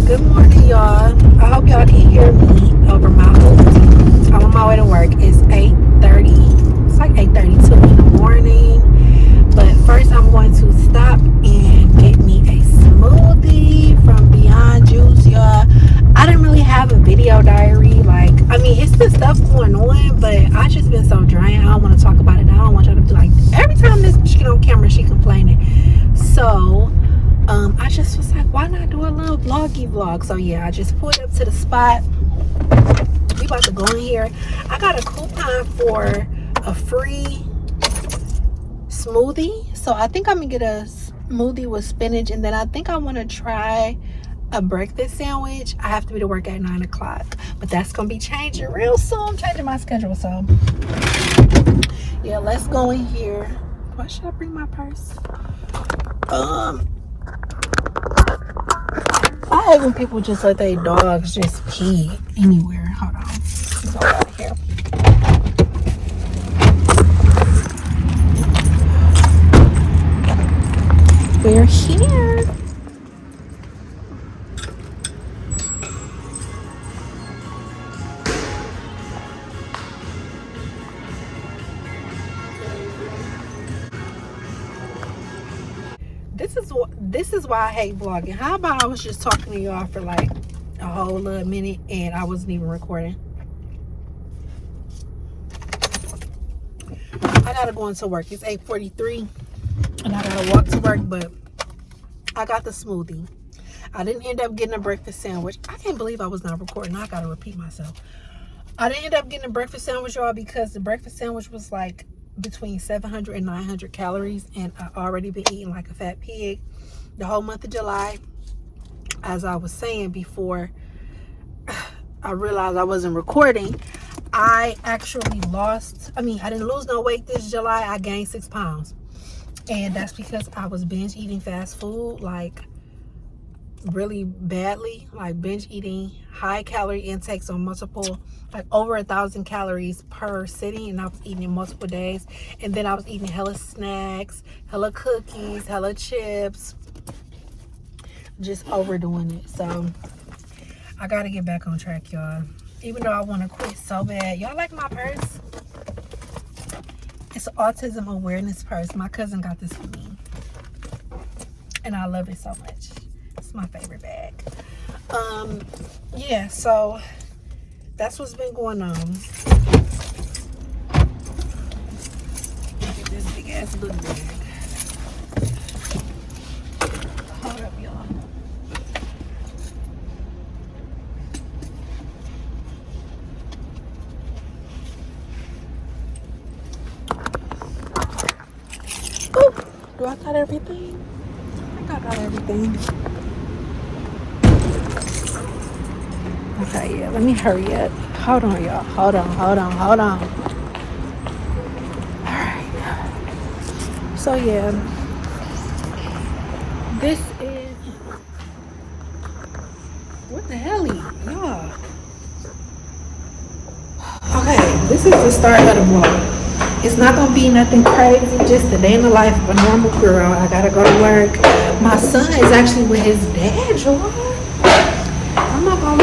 Good morning, y'all. I hope y'all can hear me over my hood. I'm on my way to work. It's 8:30. It's like 8:32 in the morning. But first, I'm going to stop and get me a smoothie from Beyond Juice, y'all. I didn't really have a video diary. It's the stuff going on, but I just been so drained. I don't want to talk about it. I don't want y'all to be like, every time this she on camera, she complaining. So, I just was like, why not do a little vloggy vlog? So yeah, I just pulled up to the spot. We about to go in here. I got a coupon for a free smoothie. So I think I'm gonna get a smoothie with spinach, and then I think I want to try a breakfast sandwich. I have to be to work at 9 o'clock, but that's gonna be changing real soon. I'm changing my schedule. So yeah, let's go in here. Why should I bring my purse? I hate when people just let their dogs just pee anywhere. Hold on. Let's go out of here. We're here. This is why I hate vlogging. How about I was just talking to y'all for like a whole little minute and I wasn't even recording. I gotta go into work. It's 8:43 and I gotta walk to work, but I got the smoothie. I didn't end up getting a breakfast sandwich. I can't believe I was not recording. I gotta repeat myself. I didn't end up getting a breakfast sandwich, y'all, because the breakfast sandwich was like between 700 and 900 calories, and I already been eating like a fat pig the whole month of July. As I was saying before I realized I wasn't recording, I actually I didn't lose no weight this July. I gained 6 pounds, and that's because I was binge eating fast food, like really badly, like binge eating high calorie intakes on multiple, like over 1,000 calories per sitting, and I was eating in multiple days. And then I was eating hella snacks, hella cookies, hella chips, just overdoing it. So I gotta get back on track, y'all, even though I want to quit so bad. Y'all like my purse? It's an autism awareness purse. My cousin got this for me and I love it so much. It's my favorite bag. Yeah, so that's what's been going on. Look at this big ass book bag. Hold up, y'all. Ooh, do I got everything? I got everything. Okay, yeah, let me hurry up. Hold on, y'all. Hold on. Alright. So, yeah. This is... What the hell, y'all? Okay, this is the start of the vlog. It's not gonna be nothing crazy, just a day in the life of a normal girl. I gotta go to work. My son is actually with his dad, y'all. I'm not gonna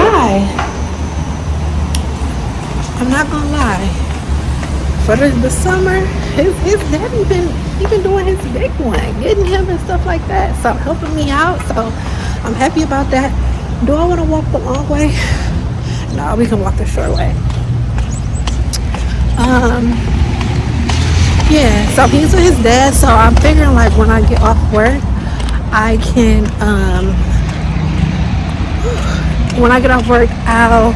lie. For the summer, his daddy been doing his big one, getting him and stuff like that. So helping me out. So I'm happy about that. Do I want to walk the long way? No, we can walk the short way. Yeah. So he's with his dad. So I'm figuring like when I get off work, I can when I get off work, I'll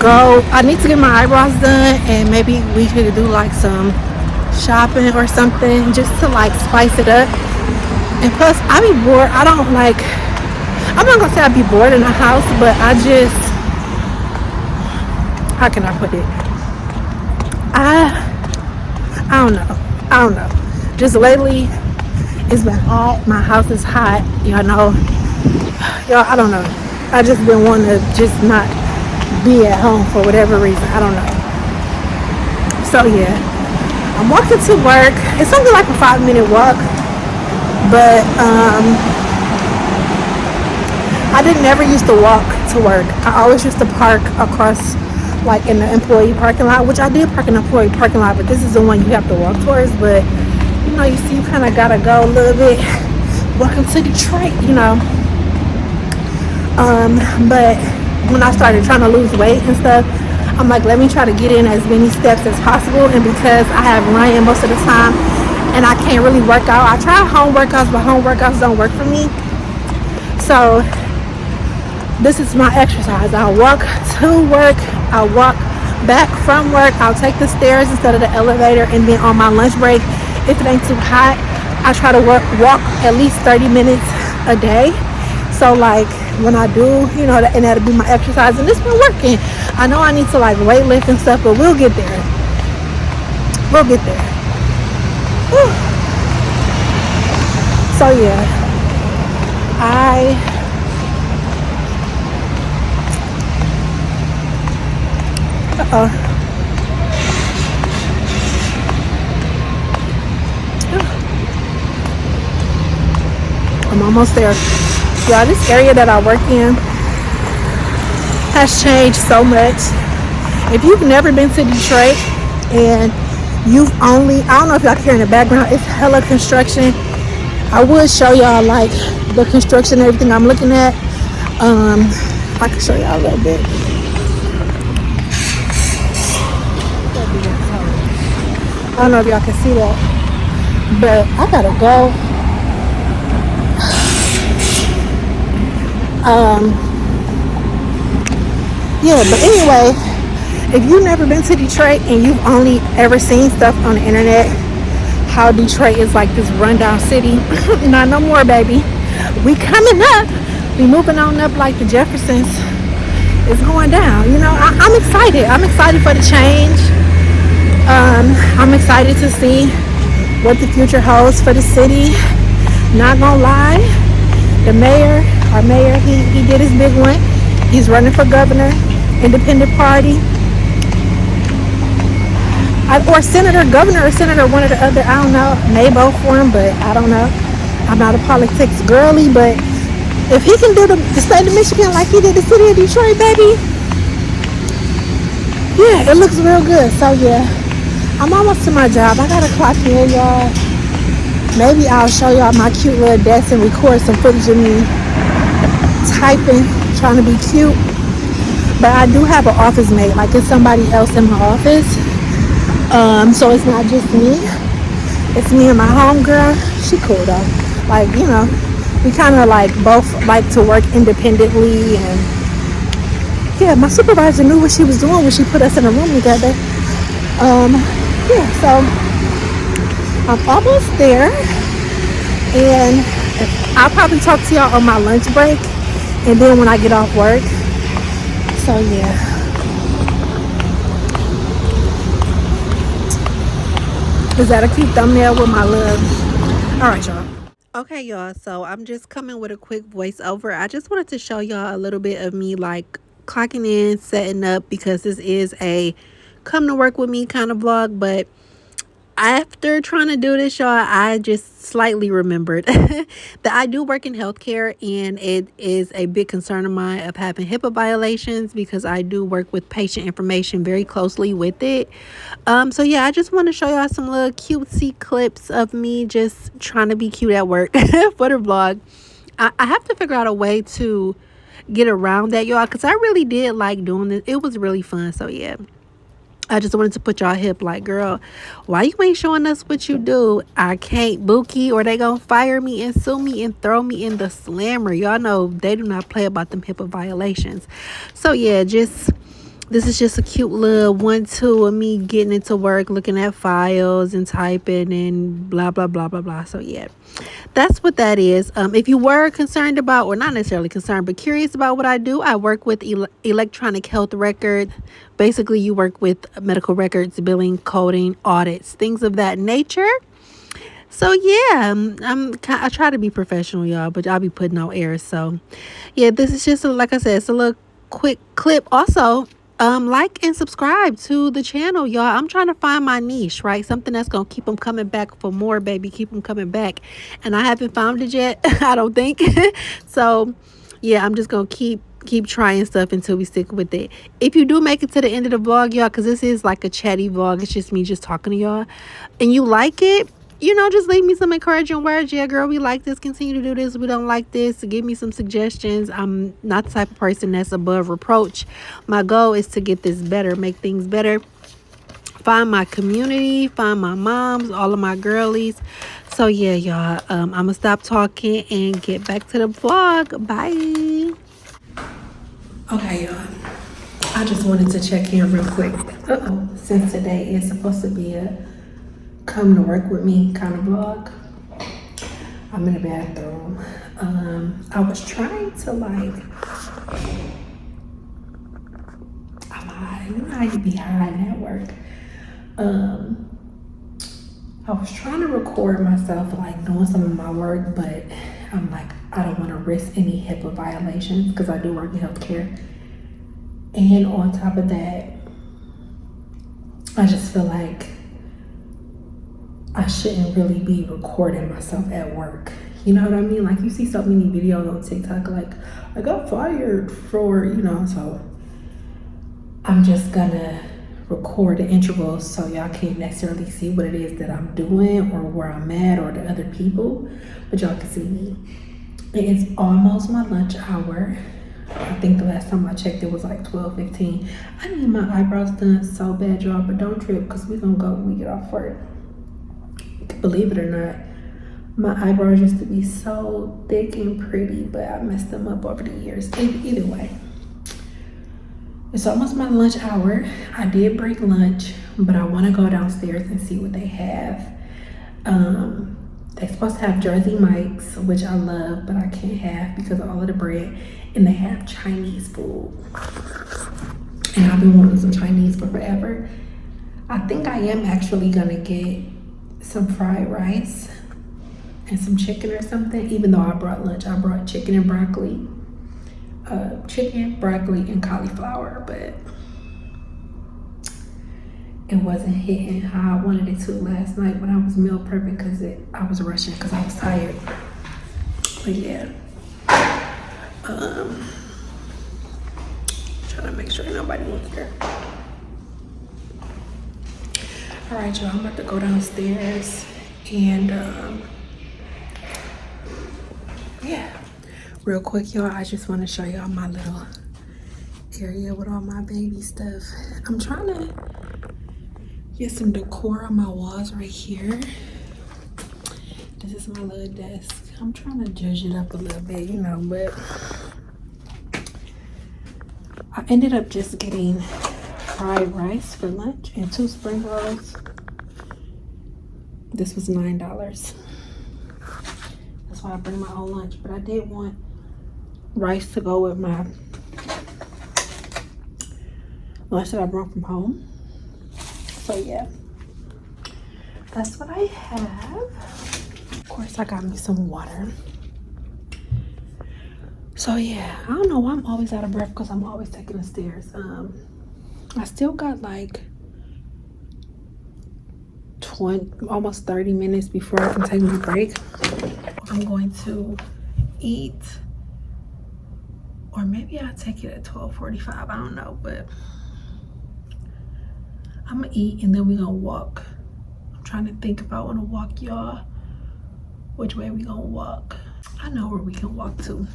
go. I need to get my eyebrows done, and maybe we could do like some shopping or something just to like spice it up. And plus, I be bored. I'm not gonna say I be bored in the house, but how can I put it? I don't know. Just lately, it's been hot. My house is hot. Y'all, I don't know. I just been wanting to just not be at home for whatever reason. I don't know. So yeah, I'm walking to work. It's only like a 5-minute walk, but I didn't never used to walk to work. I always used to park across, like in the employee parking lot, which I did park in the employee parking lot, but this is the one you have to walk towards. But you know, you see, you kind of gotta go a little bit. Welcome to Detroit, you know. But when I started trying to lose weight and stuff, I'm like, let me try to get in as many steps as possible. And because I have running most of the time and I can't really work out, I try home workouts, but home workouts don't work for me. So this is my exercise. I'll walk to work, I'll walk back from work, I'll take the stairs instead of the elevator, and then on my lunch break, if it ain't too hot, I try to walk at least 30 minutes a day. So like when I do, you know, and that'll be my exercise, and it's been working. I know I need to like weight lift and stuff, but we'll get there. We'll get there. Whew. So yeah, I'm almost there. Yeah, this area that I work in has changed so much. If you've never been to Detroit and you've only, I don't know if y'all can hear in the background, it's hella construction. I would show y'all like the construction and everything I'm looking at. I can show y'all a little bit. I don't know if y'all can see that, but I gotta go. Yeah, but anyway, if you've never been to Detroit and you've only ever seen stuff on the internet, how Detroit is like this rundown city, not no more, baby. We coming up. We moving on up like the Jeffersons. It's going down. You know, I'm excited. I'm excited for the change. I'm excited to see what the future holds for the city. Not gonna lie, the mayor, our mayor, he did his big one. He's running for governor, independent party. Or senator, governor or senator, one or the other, I don't know. May both for him, but I don't know. I'm not a politics girly, but if he can do the state of Michigan like he did the city of Detroit, baby, yeah, it looks real good. So yeah, I'm almost to my job. I gotta clock in, y'all. Maybe I'll show y'all my cute little desk and record some footage of me typing, trying to be cute. But I do have an office mate, like it's somebody else in my office. So it's not just me. It's me and my homegirl. She cool though. Like, you know, we kind of like both like to work independently, and yeah, my supervisor knew what she was doing when she put us in a room together. Yeah, so I'm almost there, and I'll probably talk to y'all on my lunch break, and then when I get off work. So yeah. Is that a cute thumbnail with my love? All right, y'all. Okay, y'all. So I'm just coming with a quick voiceover. I just wanted to show y'all a little bit of me like clocking in, setting up, because this is a come to work with me kind of vlog. But after trying to do this, y'all, I just slightly remembered that I do work in healthcare, and it is a big concern of mine of having HIPAA violations, because I do work with patient information very closely with it. So yeah, I just want to show y'all some little cutesy clips of me just trying to be cute at work for the vlog. I have to figure out a way to get around that, y'all, because I really did like doing this. It was really fun. So yeah, I just wanted to put y'all hip, like, girl, why you ain't showing us what you do? I can't bookie, or they gonna fire me and sue me and throw me in the slammer. Y'all know they do not play about them HIPAA violations. So yeah, this is just a cute little 1-2 of me getting into work, looking at files and typing and blah blah blah blah blah. So yeah, that's what that is. If you were concerned about, or not necessarily concerned, but curious about what I do, I work with electronic health records. Basically, you work with medical records, billing, coding, audits, things of that nature. So yeah, I try to be professional, y'all, but I'll be putting on airs. So yeah, this is just like I said, it's a little quick clip. Also, like and subscribe to the channel, y'all. I'm trying to find my niche, right? Something that's gonna keep them coming back for more, baby. Keep them coming back, and I haven't found it yet. I don't think so. yeah, I'm just gonna keep trying stuff until we stick with it. If you do make it to the end of the vlog, y'all, because this is like a chatty vlog, it's just me just talking to y'all, and you like it, you know, just leave me some encouraging words. Yeah, girl, we like this, continue to do this. We don't like this, give me some suggestions. I'm not the type of person that's above reproach. My goal is to get this better, make things better, find my community, find my moms, all of my girlies. So yeah, y'all, I'm gonna stop talking and get back to the vlog. Bye. Okay, y'all, I just wanted to check in real quick. Since today is supposed to be a come to work with me kind of vlog, I'm in the bathroom. I was trying to I'm high. You know how you be high at work. I was trying to record myself like doing some of my work, but I'm like, I don't want to risk any HIPAA violations because I do work in healthcare. And on top of that, I just feel like I shouldn't really be recording myself at work. You know what I mean? Like, you see so many videos on TikTok, like, I got fired for, you know, so I'm just gonna record the intervals so y'all can't necessarily see what it is that I'm doing or where I'm at or the other people, but y'all can see me. It is almost my lunch hour. I think the last time I checked it was like 12:15. I need my eyebrows done so bad, y'all, but don't trip because we're gonna go when we get off work. Believe it or not, my eyebrows used to be so thick and pretty, but I messed them up over the years. Either way, it's almost my lunch hour. I did break lunch, but I want to go downstairs and see what they have. They're supposed to have Jersey Mike's, which I love, but I can't have because of all of the bread. And they have Chinese food. And I've been wanting some Chinese for forever. I think I am actually gonna get some fried rice and some chicken or something, even though I brought lunch. I brought chicken and broccoli. Chicken, broccoli, and cauliflower, but it wasn't hitting how I wanted it to last night when I was meal prepping because I was rushing because I was tired. But yeah, trying to make sure nobody was here. All right, y'all, I'm about to go downstairs and yeah. Real quick, y'all, I just want to show y'all my little area with all my baby stuff. I'm trying to get some decor on my walls right here. This is my little desk. I'm trying to judge it up a little bit, you know, but I ended up just getting fried rice for lunch and 2 spring rolls. This was $9. That's why I bring my own lunch, but I did want rice to go with my lunch that I brought from home. So yeah, that's what I have. Of course, I got me some water. So yeah, I don't know why I'm always out of breath because I'm always taking the stairs. I still got like 20, almost 30 minutes before I can take my break. I'm going to eat, or maybe I'll take it at 12:45. I don't know, but I'm gonna eat and then we're gonna walk. I'm trying to think if I want to walk, y'all. Which way we gonna walk? I know where we can walk to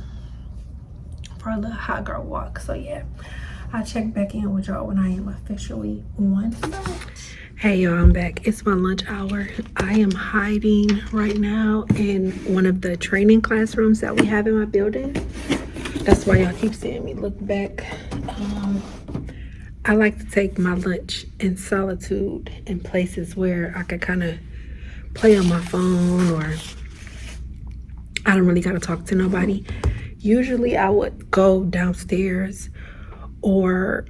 for a little hot girl walk. So yeah, I'll check back in with y'all when I am officially on. Hey y'all, I'm back. It's my lunch hour. I am hiding right now in one of the training classrooms that we have in my building. That's why y'all keep seeing me look back. I like to take my lunch in solitude in places where I can kind of play on my phone, or I don't really got to talk to nobody. Usually I would go downstairs or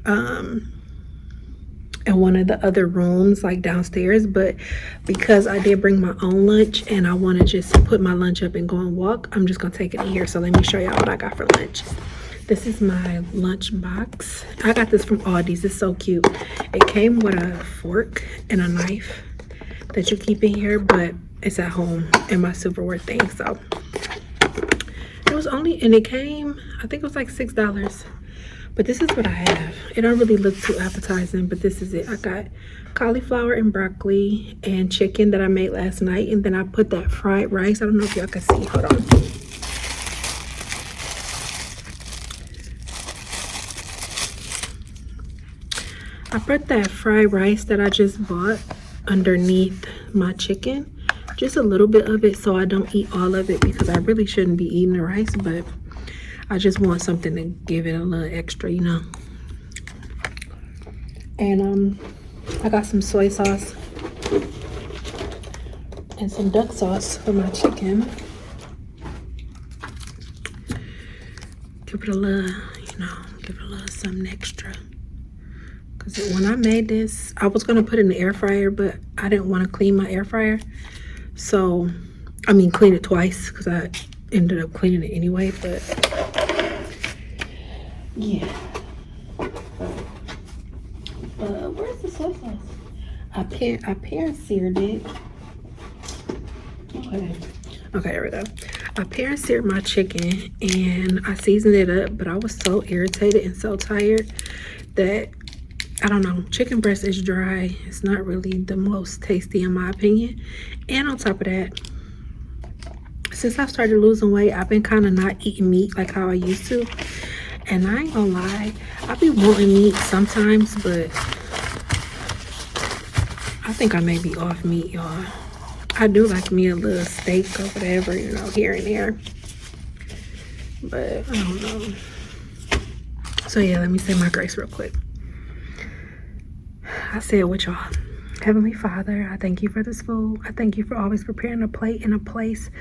in one of the other rooms like downstairs, but because I did bring my own lunch and I want to just put my lunch up and go and walk, I'm just gonna take it in here. So let me show y'all what I got for lunch. This is my lunch box. I got this from Aldi's. It's so cute. It came with a fork and a knife that you keep in here, but it's at home in my silverware thing. So it was only, and it came, I think it was like $6. But this is what I have. It don't really look too appetizing, but this is it. I got cauliflower and broccoli and chicken that I made last night, and then I put that fried rice. I don't know if y'all can see. Hold on. I put that fried rice that I just bought underneath my chicken, just a little bit of it, so I don't eat all of it, because I really shouldn't be eating the rice, but I just want something to give it a little extra, you know. And I got some soy sauce and some duck sauce for my chicken. Give it a little, you know, give it a little something extra. Because when I made this, I was going to put it in the air fryer, but I didn't want to clean my air fryer. So, I mean, clean it twice, because I ended up cleaning it anyway, but yeah. Where's the soy sauce? I pan seared it. Okay, there we go. I pan seared my chicken and I seasoned it up, but I was so irritated and so tired that, I don't know, chicken breast is dry. It's not really the most tasty in my opinion. And on top of that, since I started losing weight, I've been kind of not eating meat like how I used to. And I ain't gonna lie, I be wanting meat sometimes, but I think I may be off meat, y'all. I do like me a little steak or whatever, you know, here and there. But I don't know. So yeah, let me say my grace real quick. I said with y'all. Heavenly Father, I thank you for this food. I thank you for always preparing a plate and a place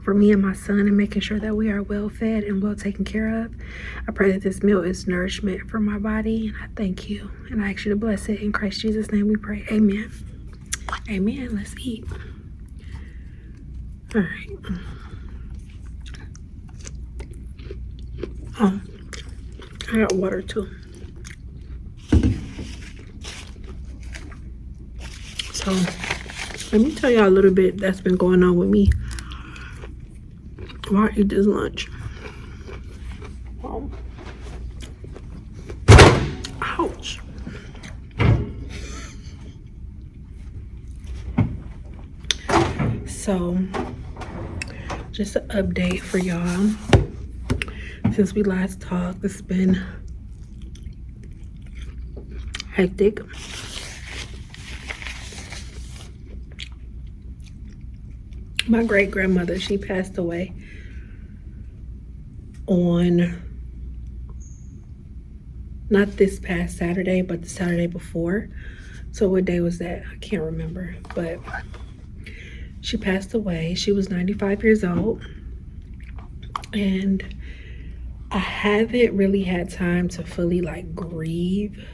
for me and my son and making sure that we are well fed and well taken care of. I pray that this meal is nourishment for my body, and I thank you. And I ask you to bless it. In Christ Jesus' name we pray. Amen. Amen. Let's eat. All right. Oh, I got water too. So let me tell y'all a little bit that's been going on with me while I eat this lunch. Ouch. So just an update for y'all. Since we last talked, it's been hectic. My great-grandmother, she passed away on, not this past Saturday, but the Saturday before. So what day was that? I can't remember, but she passed away. She was 95 years old, and I haven't really had time to fully like grieve,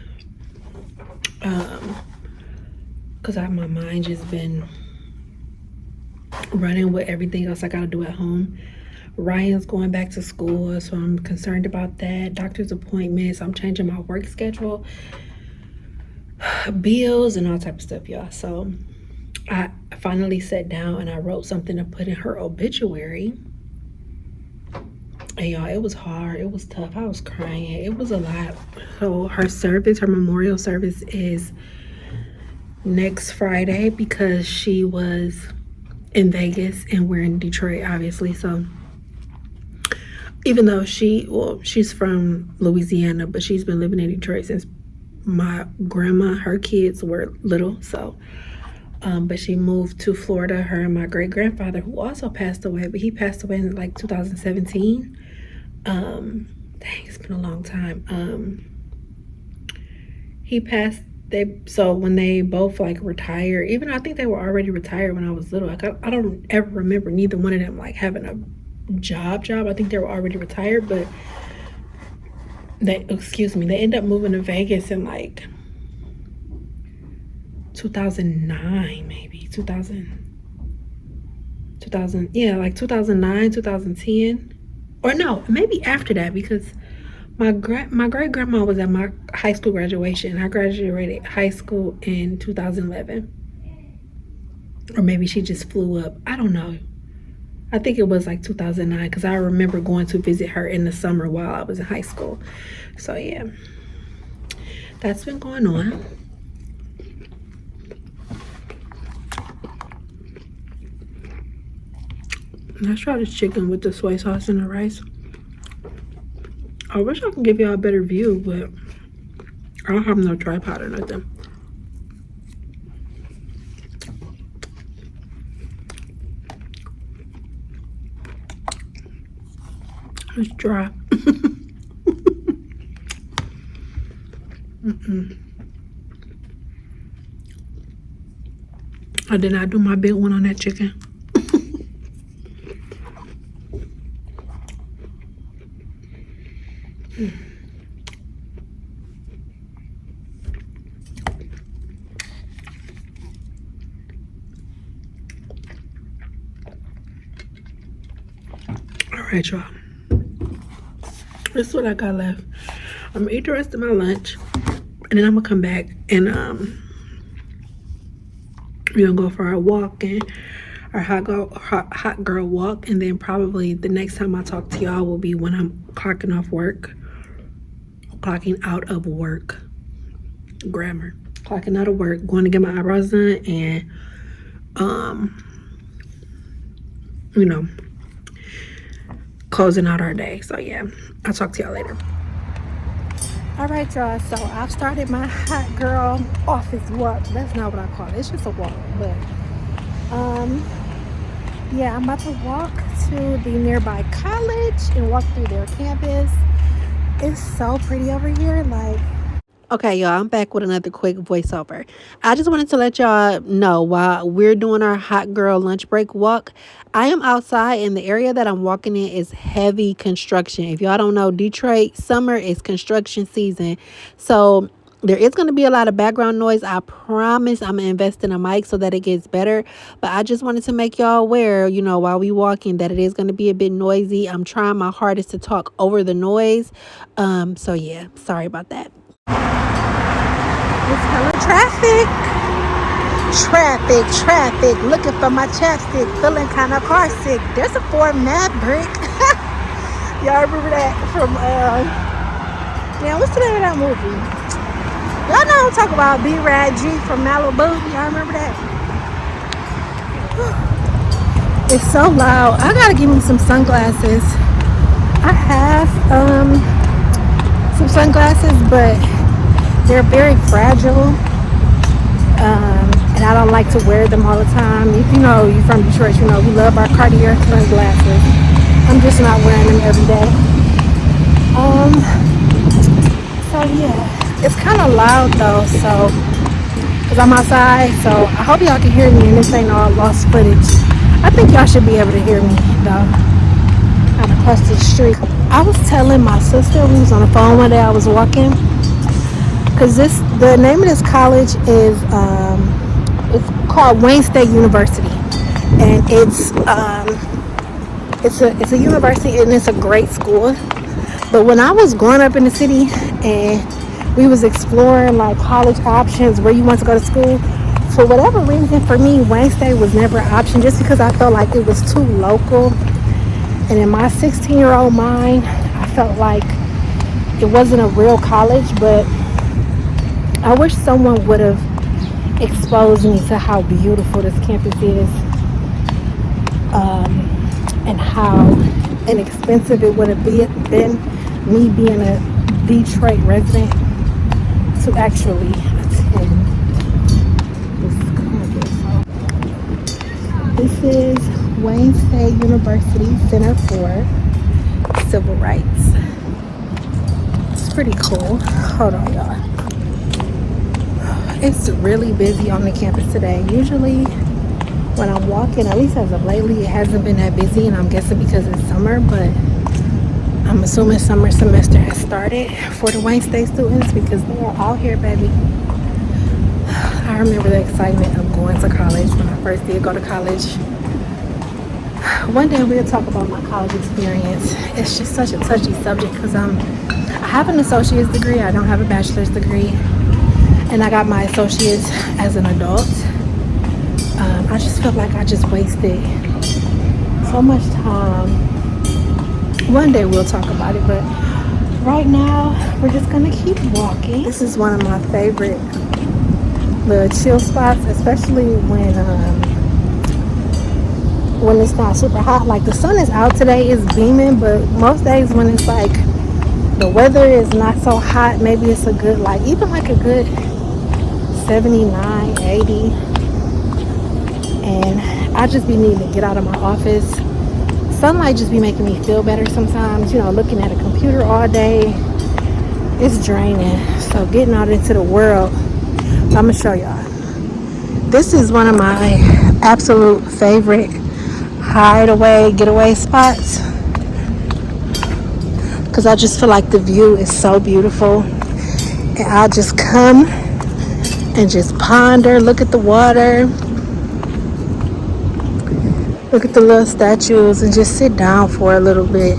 because my mind just been running with everything else I gotta do at home. Ryan's going back to school, so I'm concerned about that. Doctor's appointments, I'm changing my work schedule, bills, and all type of stuff, y'all. So I finally sat down and I wrote something to put in her obituary. And y'all, it was hard, it was tough, I was crying, it was a lot. So her service, her memorial service is next Friday, because she was in Vegas and we're in Detroit, obviously. So even though she's from Louisiana, but she's been living in Detroit since my grandma, her kids were little. So but she moved to Florida, her and my great-grandfather, who also passed away, but he passed away in like 2017. Dang, it's been a long time. He passed, so when they both like retired, even I think they were already retired when I was little. Like I don't ever remember neither one of them like having a job. I think they were already retired, but they ended up moving to Vegas in like 2009, maybe 2000, yeah, like 2009, 2010, or no, maybe after that, because my great grandma was at my high school graduation. I graduated high school in 2011, or maybe she just flew up. I don't know. I think it was like 2009 because I remember going to visit her in the summer while I was in high school. So yeah, that's been going on. Let's try this chicken with the soy sauce and the rice. I wish I could give y'all a better view, but I don't have no tripod or nothing. It's dry. I did not do my big one on that chicken. All right, y'all. This is what I got left. I'm gonna eat the rest of my lunch, and then I'm gonna come back and we're gonna go for our walk and our hot girl walk, and then probably the next time I talk to y'all will be when I'm clocking out of work. Grammar. Clocking out of work, going to get my eyebrows done, and you know, closing out our day. So yeah, I'll talk to y'all later. All right, y'all, so I've started my hot girl office walk. That's not what I call it, it's just a walk. But yeah, I'm about to walk to the nearby college and walk through their campus. It's so pretty over here. Like, okay, y'all, I'm back with another quick voiceover. I just wanted to let y'all know while we're doing our hot girl lunch break walk, I am outside, and the area that I'm walking in is heavy construction. If y'all don't know, Detroit summer is construction season. So there is going to be a lot of background noise. I promise I'm going to invest in a mic so that it gets better. But I just wanted to make y'all aware, you know, while we walking, that it is going to be a bit noisy. I'm trying my hardest to talk over the noise. So yeah, sorry about that. It's hella traffic, looking for my chapstick, feeling kind of car sick. There's a Ford Maverick. Y'all remember that from, what's the name of that movie? Y'all know I'm talking about B-Rad G from Malibu. Y'all remember that? It's so loud. I gotta give me some sunglasses. I have, some sunglasses, but they're very fragile, and I don't like to wear them all the time. If you know, you're from Detroit, you know we love our Cartier sunglasses. I'm just not wearing them every day. So yeah, it's kind of loud though, so because I'm outside, so I hope y'all can hear me and this ain't all lost footage. I think y'all should be able to hear me though. Kind of across the street. I was telling my sister, we was on the phone one day, I was walking, because the name of this college is it's called Wayne State University, and it's a university, and it's a great school. But when I was growing up in the city and we was exploring like college options, where you want to go to school, for whatever reason, for me, Wayne State was never an option, just because I felt like it was too local. And in my 16-year-old mind, I felt like it wasn't a real college. But I wish someone would have exposed me to how beautiful this campus is, and how inexpensive it would have been, me being a Detroit resident, to actually attend this campus. This is Wayne State University Center for Civil Rights. It's pretty cool. Hold on, y'all. It's really busy on the campus today. Usually when I'm walking, at least as of lately, it hasn't been that busy, and I'm guessing because it's summer, but I'm assuming summer semester has started for the Wayne State students, because they are out here, baby. I remember the excitement of going to college when I first did go to college. One day we'll talk about my college experience. It's just such a touchy subject because I have an associate's degree. I don't have a bachelor's degree, and I got my associates as an adult. I just felt like I just wasted So much time. One day we'll talk about it, but right now we're just gonna keep walking. This is one of my favorite little chill spots, especially when it's not super hot. Like the sun is out today, it's beaming, but most days when it's like the weather is not so hot, maybe it's a good, like even like a good 79, 80. And I just be needing to get out of my office. Sunlight just be making me feel better sometimes. You know, looking at a computer all day, it's draining. So getting out into the world, I'm gonna show y'all. This is one of my absolute favorite hideaway, getaway spots, because I just feel like the view is so beautiful. And I'll just come and just ponder, look at the water, look at the little statues, and just sit down for a little bit.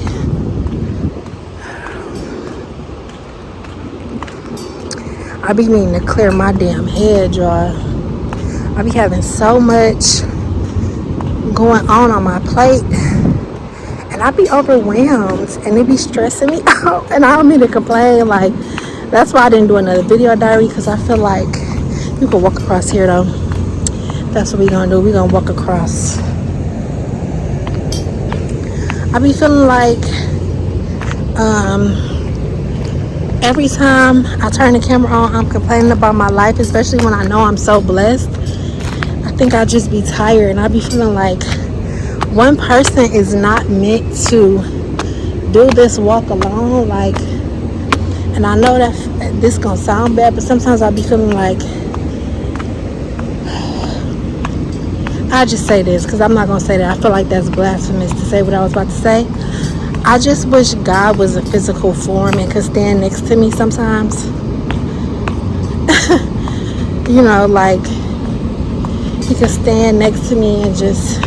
I be needing to clear my damn head, y'all. I be having so much going on my plate, and I be overwhelmed, and it be stressing me out. And I don't mean to complain. Like, that's why I didn't do another video diary, because I feel like you can walk across here though. That's what we gonna do. We gonna walk across. I be feeling like every time I turn the camera on, I'm complaining about my life, especially when I know I'm so blessed. I think I just be tired, and I be feeling like one person is not meant to do this walk alone. Like, and I know that this gonna sound bad, but sometimes I be feeling like, I just say this because I'm not gonna say that. I feel like that's blasphemous to say what I was about to say. I just wish God was a physical form and could stand next to me sometimes. You know, like he could stand next to me and just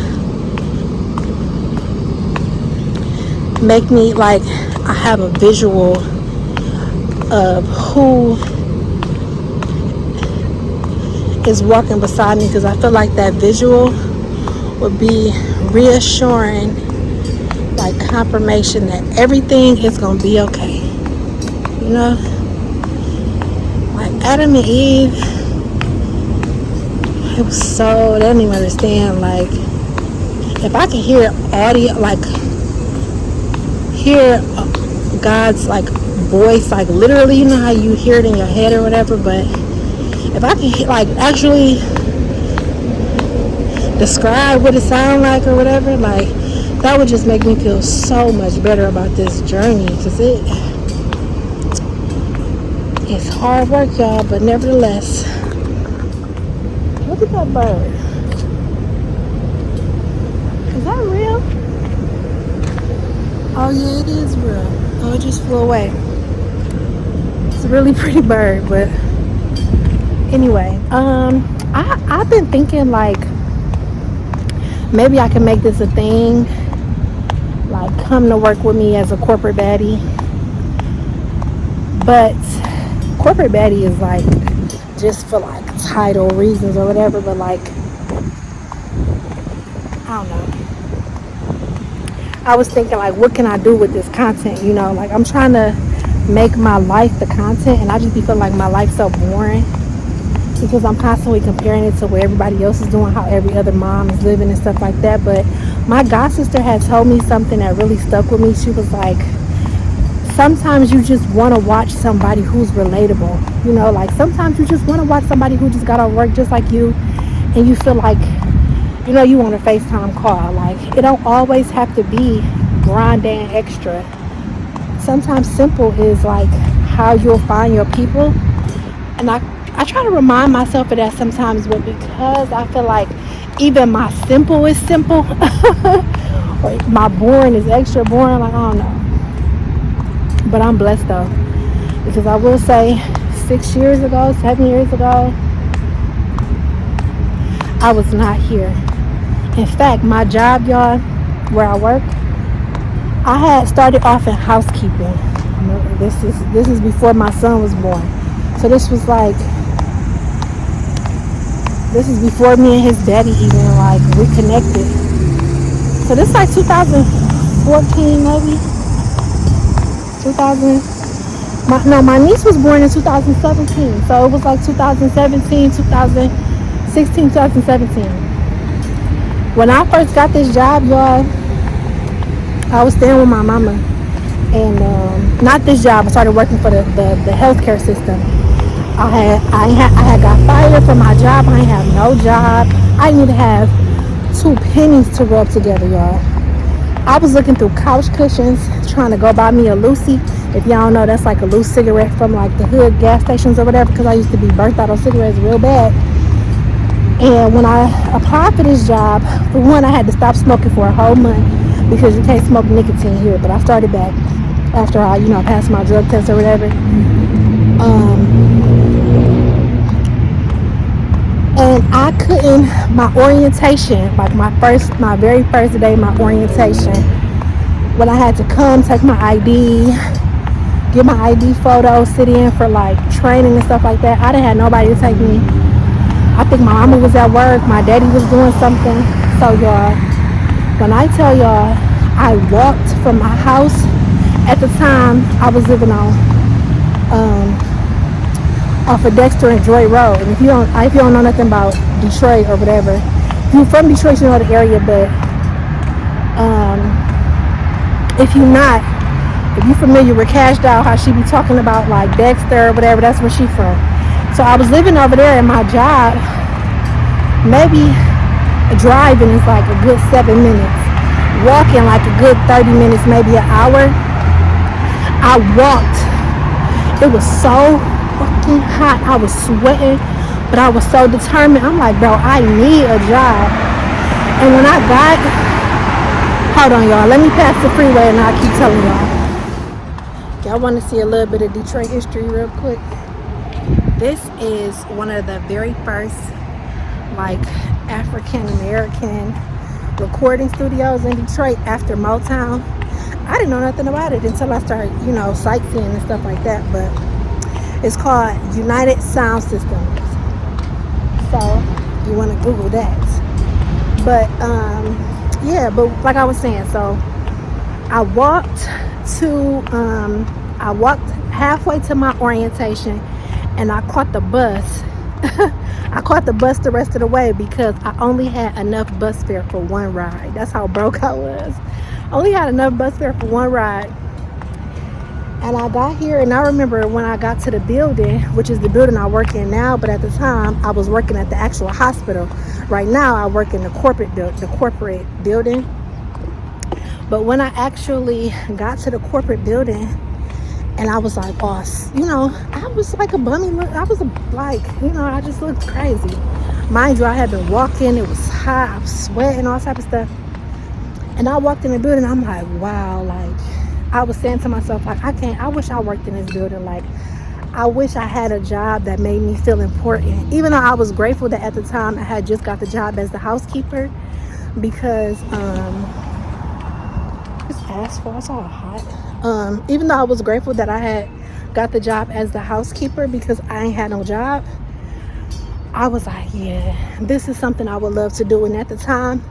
make me, like, I have a visual of who is walking beside me, because I feel like that visual would be reassuring, like confirmation that everything is gonna be okay. You know, like Adam and Eve, it was so, they don't even understand. Like, if I could hear audio, like hear God's like voice, like literally, you know how you hear it in your head or whatever, but if I could like actually describe what it sounds like or whatever, like that would just make me feel so much better about this journey, because it's hard work, y'all, but nevertheless. Look at that bird. Is that real? Oh yeah, it is real. Oh, it just flew away. It's a really pretty bird, but anyway, I've been thinking like maybe I can make this a thing, like come to work with me as a corporate baddie. But corporate baddie is like just for like title reasons or whatever, but like I don't know. I was thinking like, what can I do with this content? You know, like I'm trying to make my life the content, and I just be feeling like my life's so boring because I'm constantly comparing it to what everybody else is doing, how every other mom is living and stuff like that. But my god sister had told me something that really stuck with me. She was like, sometimes you just want to watch somebody who's relatable. You know, like sometimes you just want to watch somebody who just got off work just like you, and you feel like, you know, you want a FaceTime call. Like, it don't always have to be grande and extra. Sometimes simple is like how you'll find your people. And I try to remind myself of that sometimes, but because I feel like even my simple is simple, or my boring is extra boring, like, I don't know. But I'm blessed though, because I will say 6 years ago, 7 years ago, I was not here. In fact, my job, y'all, where I work, I had started off in housekeeping. This is before my son was born. So this is before me and his daddy even like reconnected. So this is like 2014 maybe. 2000. My niece was born in 2017. So it was like 2017, 2016, 2017. When I first got this job, y'all, I was staying with my mama. And not this job. I started working for the healthcare system. I had got fired from my job. I ain't have no job. I didn't even have 2 pennies to rub together, y'all. I was looking through couch cushions trying to go buy me a Lucy. If y'all don't know, that's like a loose cigarette from like the hood gas stations or whatever, because I used to be burnt out on cigarettes real bad. And when I applied for this job, for one, I had to stop smoking for a whole month because you can't smoke nicotine here. But I started back after I, passed my drug test or whatever. And I couldn't, my orientation, like my very first day, my orientation, when I had to come take my ID, get my ID photo, sit in for like training and stuff like that, I didn't have nobody to take me. I think my mama was at work, my daddy was doing something. So y'all, when I tell y'all, I walked from my house. At the time, I was living on off of Dexter and Joy Road. And if you don't know nothing about Detroit or whatever, if you're from Detroit, you know the area. But if you're familiar with Cash Doll, how she be talking about like Dexter or whatever, that's where she from. So I was living over there, and my job, maybe driving is like a good 7 minutes, walking like a good 30 minutes, maybe an hour. I walked. It was so fucking hot. I was sweating, but I was so determined. I'm like, bro, I need a job. And when I got, hold on, y'all, let me pass the freeway and I'll keep telling y'all. Y'all want to see a little bit of Detroit history real quick? This is one of the very first like African American recording studios in Detroit after Motown. I didn't know nothing about it until I started, sightseeing and stuff like that. But it's called United Sound Systems. So you want to Google that. But but like I was saying, so I walked halfway to my orientation, and I caught the bus. I caught the bus the rest of the way because I only had enough bus fare for one ride. That's how broke I was. I only had enough bus fare for one ride. And I got here, and I remember when I got to the building, which is the building I work in now, but at the time I was working at the actual hospital. Right now I work in the corporate building. But when I actually got to the corporate building, and I was like, oh, I was like a bummy look. I was I just looked crazy. Mind you, I had been walking. It was hot. I was sweating, all type of stuff. And I walked in the building. I'm like, wow. Like, I was saying to myself, like, I wish I worked in this building. Like, I wish I had a job that made me feel important. Even though I was grateful that at the time I had just got the job as the housekeeper, because it's asphalt. It's all hot. Even though I was grateful that I had got the job as the housekeeper because I ain't had no job, I was like, yeah, this is something I would love to do. And at the time,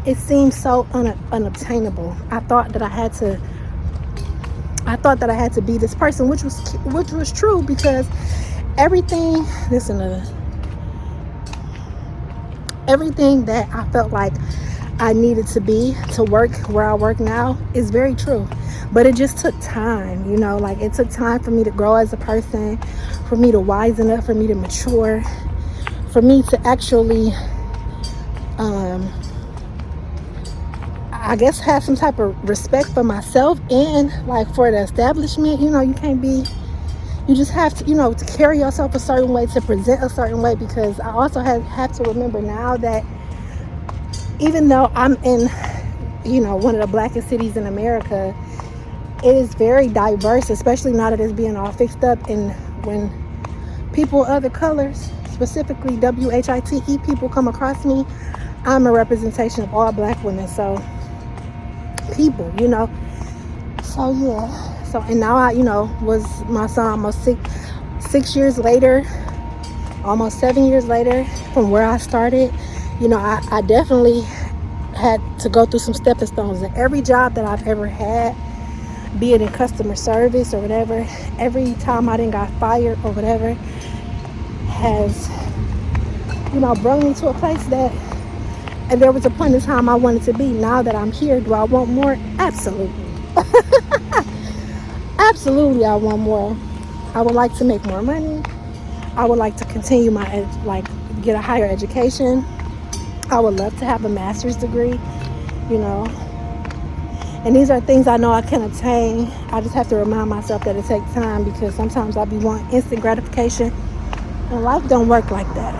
it seemed so unobtainable. I thought that I had to be this person, which was true, because everything that I felt like I needed to be to work where I work now is very true. But it just took time, like it took time for me to grow as a person, for me to wisen up, for me to mature, for me to actually, I guess, have some type of respect for myself and like for the establishment. You just have to, to carry yourself a certain way, to present a certain way, because I also have to remember now that even though I'm in, one of the blackest cities in America, it is very diverse, especially now that it's being all fixed up. And when people of other colors, specifically WHITE people, come across me, I'm a representation of all black women. So people, so yeah. So, and now I, was my son almost 6 years later, almost 7 years later from where I started. I definitely had to go through some stepping stones. And every job that I've ever had, be it in customer service or whatever, every time I didn't got fired or whatever, has, you know, brought me to a place that, and there was a point in time I wanted to be. Now that I'm here, do I want more? Absolutely. Absolutely, I want more. I would like to make more money. I would like to continue get a higher education. I would love to have a master's degree, you know. And these are things I know I can attain. I just have to remind myself that it takes time, because sometimes I be wanting instant gratification. And life don't work like that.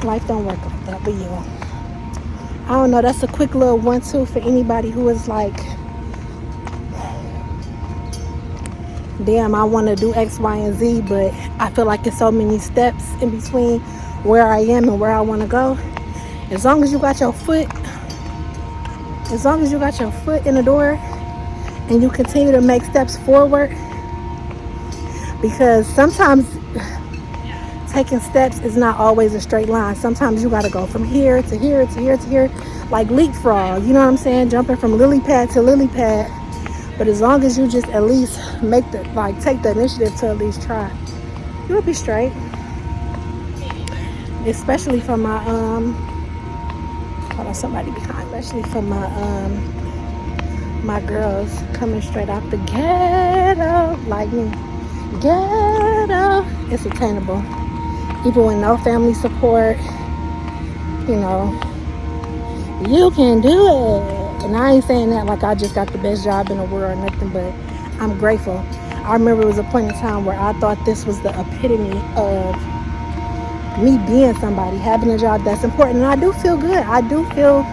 Life don't work like that, but yeah. I don't know, that's a quick little 1-2 for anybody who is like, damn, I want to do X, Y, and Z, but I feel like it's so many steps in between where I am and where I want to go. As long as you got your foot in the door and you continue to make steps forward, because sometimes taking steps is not always a straight line. Sometimes you got to go from here to here to here to here, like leapfrog, you know what I'm saying? Jumping from lily pad to lily pad. But as long as you just at least take the initiative to at least try, you'll be straight. Especially for my hold on, somebody behind. Especially for my girls coming straight out the ghetto like me. Ghetto. It's attainable. Even with no family support, you know, you can do it. And I ain't saying that like I just got the best job in the world or nothing, but I'm grateful. I remember it was a point in time where I thought this was the epitome of me being somebody, having a job that's important. And I do feel good. I do feel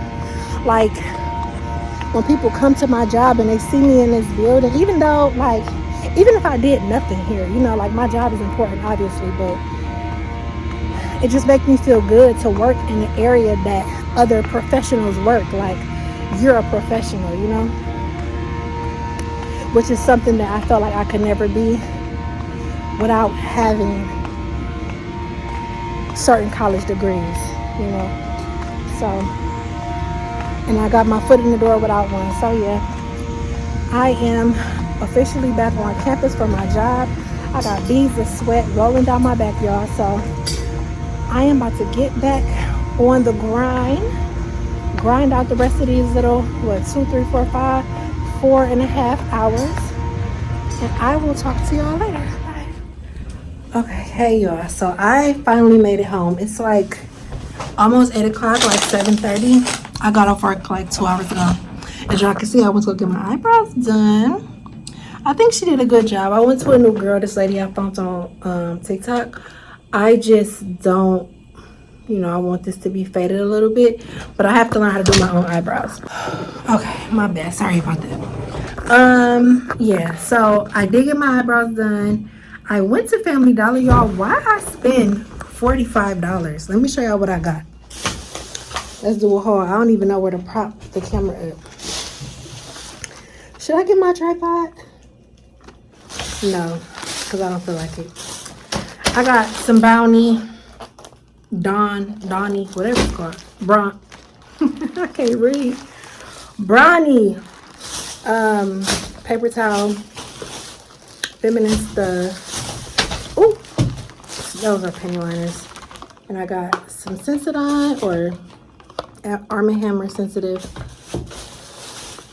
like when people come to my job and they see me in this building, even if I did nothing here, you know, like my job is important, obviously, but it just makes me feel good to work in an area that other professionals work. Like, you're a professional, you know? Which is something that I felt like I could never be without having certain college degrees, you know? So, and I got my foot in the door without one. So yeah, I am officially back on campus for my job. I got beads of sweat rolling down my back, y'all. So I am about to get back on the grind out the rest of these little 2, 3, 4, 5, 4.5 hours, and I will talk to y'all later. Bye. Okay, hey y'all, so I finally made it home. It's like almost 8 o'clock, like 7:30. I got off work like 2 hours ago. As y'all can see, I went to go get my eyebrows done. I think she did a good job. I went to a new girl, this lady I found on TikTok. I just don't, you know, I want this to be faded a little bit, but I have to learn how to do my own eyebrows. Okay, my bad. Sorry about that. Yeah, so I did get my eyebrows done. I went to Family Dollar, y'all. Why I spend $45? Let me show y'all what I got. Let's do a haul. I don't even know where to prop the camera up. Should I get my tripod? No, because I don't feel like it. I got some Bounty, Donnie, whatever it's called. I can't read. Brawny. Paper towel. Feminine stuff. Ooh. Those are penny liners. And I got some Sensodyne or Arm & Hammer sensitive.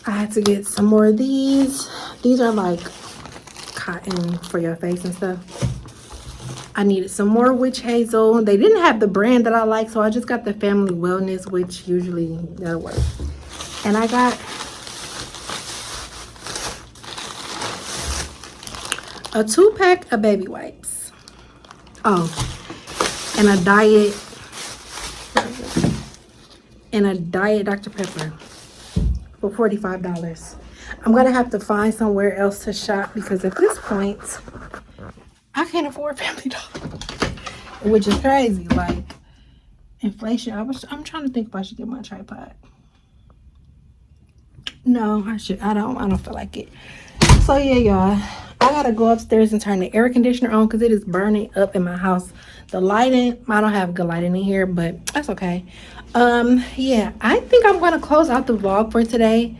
I had to get some more of these. These are like cotton for your face and stuff. I needed some more witch hazel. They didn't have the brand that I like, so I just got the Family Wellness, which usually that'll work. And I got a 2-pack of baby wipes. Oh, and a diet Dr. Pepper for $45. I'm gonna have to find somewhere else to shop, because at this point I can't afford Family Dollar, which is crazy. Like, inflation. I'm trying to think if I should get my tripod. No, I should. I don't feel like it. So yeah, y'all, I gotta go upstairs and turn the air conditioner on because it is burning up in my house. The lighting, I don't have good lighting in here, but that's okay. Yeah, I think I'm gonna close out the vlog for today,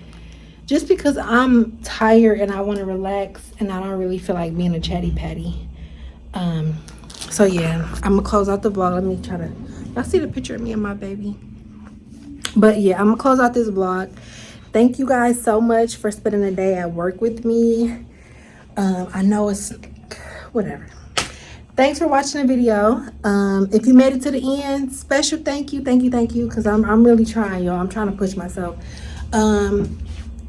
just because I'm tired and I want to relax and I don't really feel like being a chatty patty. So yeah, I'm gonna close out the vlog. Let me try to, y'all see the picture of me and my baby? But yeah, I'm gonna close out this vlog. Thank you guys so much for spending the day at work with me. I know it's whatever. Thanks for watching the video. If you made it to the end, special thank you, because I'm really trying, y'all. I'm trying to push myself. And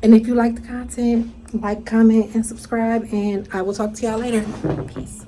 if you like the content, like, comment, and subscribe, and I will talk to y'all later. Peace.